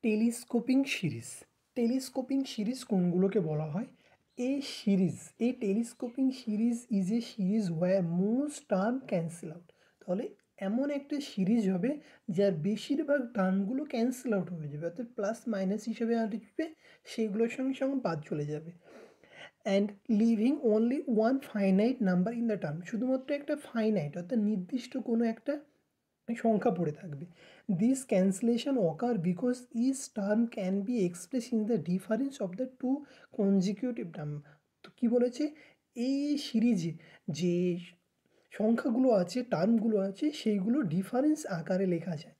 Telescoping series. Telescoping series কোনগুলোকে বলা হয়? এই telescoping series is a series where most term cancel out. তাহলে এমন একটা সিরিজ হবে যার বেশিরভাগ টার্মগুলো ক্যান্সেল আউট হয়ে যাবে, অর্থাৎ প্লাস মাইনাস হিসেবে আসবে, সেগুলোর সঙ্গে সঙ্গে বাদ চলে যাবে। And living only one finite number in the term, শুধুমাত্র একটা ফাইনাইট অর্থাৎ নির্দিষ্ট কোনো একটা সংখ্যা পড়ে থাকবে। This cancellation occur because each term can be express in the difference of the two consecutive term. তো কী বলেছে, এই সিরিজে যে সংখ্যাগুলো আছে, টার্মগুলো আছে, সেইগুলো ডিফারেন্স আকারে লেখা যায়।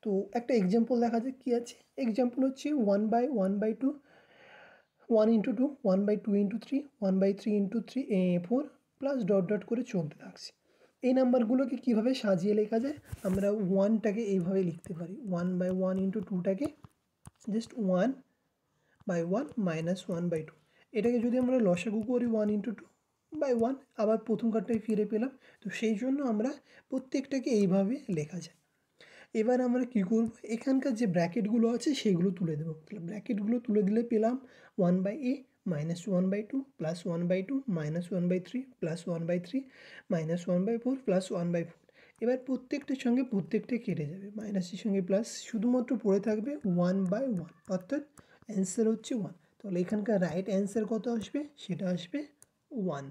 তো একটা এক্সাম্পল দেখা যাক কী আছে। এক্সাম্পল হচ্ছে 1/1/2, 1 × 2, 1/2 × 3, 1/3 × 4 প্লাস ডট ডট করে চলতে থাকছে। এই নাম্বারগুলোকে কীভাবে সাজিয়ে লেখা যায়? আমরা 1টাকে এইভাবে লিখতে পারি, 1/1 × 2টাকে জাস্ট 1/1 - 1/2। এটাকে যদি আমরা লসাগু করি 1 × 2/1, আবার প্রথম কার্ডটায় ফিরে পেলাম। তো সেই জন্য আমরা প্রত্যেকটাকে এইভাবে লেখা যায়। এবার আমরা কী করব, এখানকার যে ব্র্যাকেটগুলো আছে সেগুলো তুলে দেবো। তাহলে ব্র্যাকেটগুলো তুলে দিলে পেলাম 1/a - 1/2 প্লাস 1/2 - 1/3 প্লাস 1/3 - 1/4 প্লাস 1/4। এবার প্রত্যেকটার সঙ্গে প্রত্যেকটা কেটে যাবে, মাইনাসের সঙ্গে প্লাস, শুধুমাত্র পড়ে থাকবে 1/1, অর্থাৎ অ্যান্সার হচ্ছে 1। তাহলে এখানকার রাইট অ্যান্সার কত আসবে? সেটা আসবে 1।